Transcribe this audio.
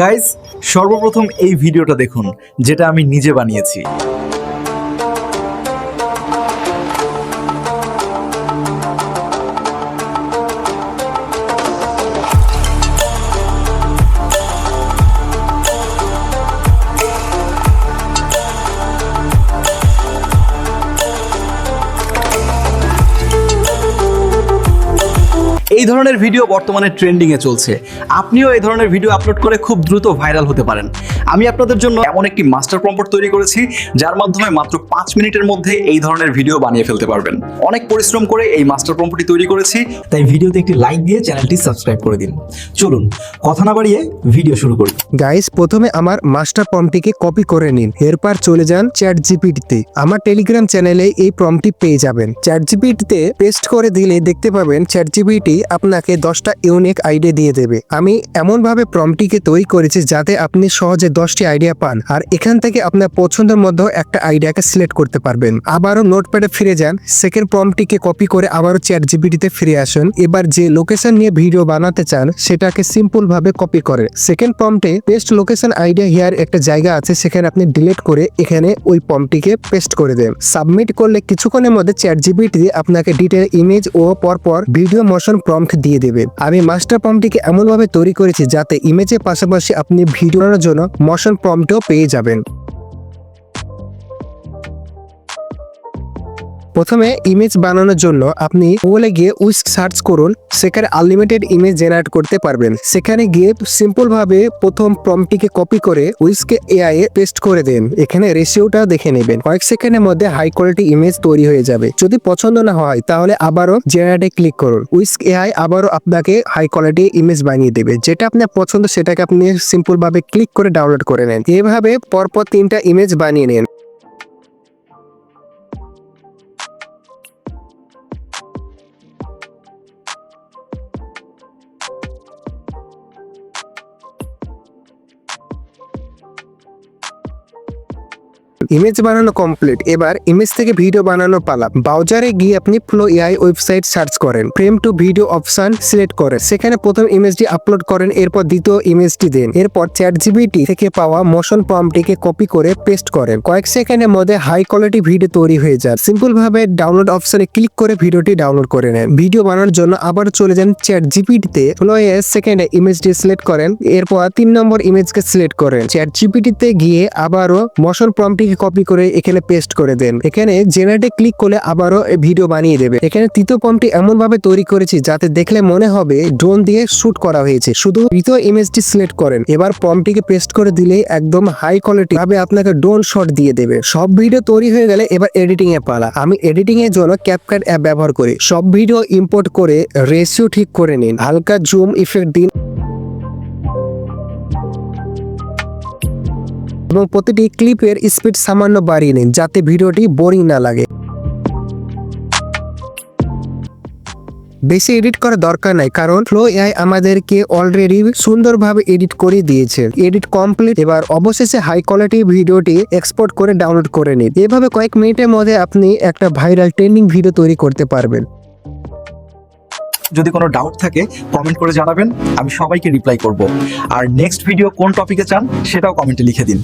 Guys, সর্বপ্রথম এই ভিডিওটা দেখুন যেটা আমি নিজে বানিয়েছি। এই ধরনের ভিডিও বর্তমানে ট্রেন্ডিংয়ে চলছে। আপনিও এই ধরনের ভিডিও আপলোড করে খুব দ্রুত ভাইরাল হতে পারেন। আমি আপনাদের জন্য এমন একটি মাস্টার প্রম্পট তৈরি করেছি যার মাধ্যমে মাত্র 5 মিনিটের মধ্যে এই ধরনের ভিডিও বানিয়ে ফেলতে পারবেন। অনেক পরিশ্রম করে এই মাস্টার প্রম্পটটি তৈরি করেছি, তাই ভিডিওতে একটি লাইক দিয়ে চ্যানেলটি সাবস্ক্রাইব করে দিন। চলুন কথা না বাড়িয়ে ভিডিও শুরু করি। গাইস, প্রথমে আমার মাস্টার প্রম্পটটিকে কপি করে নিন, এরপর চলে যান চ্যাটজিপিটিতে। আমার টেলিগ্রাম চ্যানেলে এই প্রম্পটটি পেয়ে যাবেন। চ্যাটজিপিটিতে পেস্ট করে দিলে দেখতে পাবেন চ্যাটজিপিটি আপনাকে 10টা ইউনিক আইডিয়া দিয়ে দেবে। আমি এমনভাবে প্রম্পটটিকে তৈরি করেছি যাতে আপনি সহজে 10টি আইডিয়া পান, আর এখান থেকে আপনার পছন্দের মধ্যে একটা আইডিয়াকে সিলেক্ট করতে পারবেন। আবারও নোটপ্যাডে ফিরে যান, সেকেন্ড প্রম্পটটিকে কপি করে আবারও চ্যাটজিপিটিতে ফিরে আসুন। এবার যে লোকেশন নিয়ে ভিডিও বানাতে চান সেটাকে সিম্পল ভাবে কপি করে সেকেন্ড প্রম্পটে পেস্ট লোকেশন আইডিয়া হিয়ার একটা জায়গা আছে, সেখানে আপনি ডিলিট করে এখানে ওই প্রম্পটটিকে পেস্ট করে দেন। সাবমিট করলে কিছুক্ষণের মধ্যে চ্যাটজিপিটি আপনাকে ডিটেল ইমেজ ও পরপর ভিডিও মোশন প্রম্পট দিয়ে দেবে। আমি মাস্টার প্রম্পটটিকে এমনভাবে তৈরি করেছি যাতে ইমেজের পাশাপাশি আপনি ভিডিওর জন্য মোশন প্রম্পটও পেয়ে যাবেন। প্রথমে ইমেজ বানানোর জন্য আপনি গুগলে গিয়ে উইস্ক সার্চ করুন, সেখানে আনলিমিটেড ইমেজ জেনারেট করতে পারবেন। সেখানে গিয়ে সিম্পল ভাবে প্রথম প্রম্পটটিকে কপি করে উইস্ক এআই এ পেস্ট করে দেন। এখানে রেশিওটা দেখে নেবেন, কয়েক সেকেন্ডের মধ্যে হাই কোয়ালিটি ইমেজ তৈরি হয়ে যাবে। যদি পছন্দ না হয় তাহলে আবারও জেনারেটে ক্লিক করুন। উইস্ক এআই আবারও আপনাকে হাই কোয়ালিটি ইমেজ বানিয়ে দেবে। যেটা আপনার পছন্দ সেটাকে আপনি সিম্পল ভাবে ক্লিক করে ডাউনলোড করে নেন। এভাবে পরপর 3টা ইমেজ বানিয়ে নেন। ইমেজ বানানো কমপ্লিট। এবার ইমেজ থেকে ভিডিও বানানোর পালা। ব্রাউজারে গিয়ে আপনি ফ্লো এআই ওয়েবসাইট সার্চ করেন, frame to video option select করেন, সেখানে প্রথম ইমেজটি আপলোড করেন, এরপর দ্বিতীয় ইমেজটি দেন। এরপর চ্যাটজিপিটি থেকে পাওয়া মোশন প্রম্পটটিকে কপি করে পেস্ট করেন। কয়েক সেকেন্ডের মধ্যে হাই কোয়ালিটি ভিডিও তৈরি হয়ে যায়। সিম্পল ভাবে ডাউনলোড অপশনে ক্লিক করে ভিডিওটি ডাউনলোড করে নেন। ভিডিও বানানোর জন্য আবার চলে যান চ্যাটজিপিটিতে, ফ্লো এআই সেকেন্ডে ইমেজটি সিলেক্ট করেন, এরপর 3 নম্বর ইমেজকে সিলেক্ট করেন। চ্যাটজিপিটিতে গিয়ে আবারও মোশন প্রম্পটটিকে কপি করে এখানে পেস্ট করে দেন। এখানে জেনারেটে ক্লিক করলে আবারও ভিডিও বানিয়ে দেবে। এখানে তৃতীয় প্রম্পটটি এমন ভাবে তৈরি করেছি যাতে দেখলে মনে হবে ড্রোন দিয়ে শুট করা হয়েছে। শুধু তৃতীয় ইমেজটি সিলেক্ট করেন, এবার প্রম্পটটিকে পেস্ট করে দিলে একদম হাই কোয়ালিটি ভাবে আপনাকে ড্রোন শট দিয়ে দেবে। সব ভিডিও তৈরি হয়ে গেলে এবার এডিটিং এ পালা। আমি এডিটিং এর জন্য ক্যাপকাট অ্যাপ ব্যবহার করি। সব ভিডিও ইম্পোর্ট করে রেশিও ঠিক করে নিন, হালকা জুম ইফেক্ট দিন এবং প্রতিটি ক্লিপের স্পিড সামান্য বাড়িয়ে নিন যাতে ভিডিওটি বোরিং না লাগে। বেশি এডিট করার দরকার নাই, কারণ ফ্লো এআই আমাদেরকে অলরেডি সুন্দরভাবে এডিট করে দিয়েছে। Edit complete. এবার অবশেষে হাই কোয়ালিটি ভিডিওটি এক্সপোর্ট করে ডাউনলোড করে নিন। এভাবে কয়েক মিনিটের মধ্যে আপনি একটা ভাইরাল ট্রেন্ডিং ভিডিও তৈরি করতে পারবেন। যদি কোনো ডাউট থাকে কমেন্ট করে জানাবেন, আমি সবাইকে রিপ্লাই করব। আর নেক্সট ভিডিও কোন টপিকে চান সেটাও কমেন্টে লিখে দিন।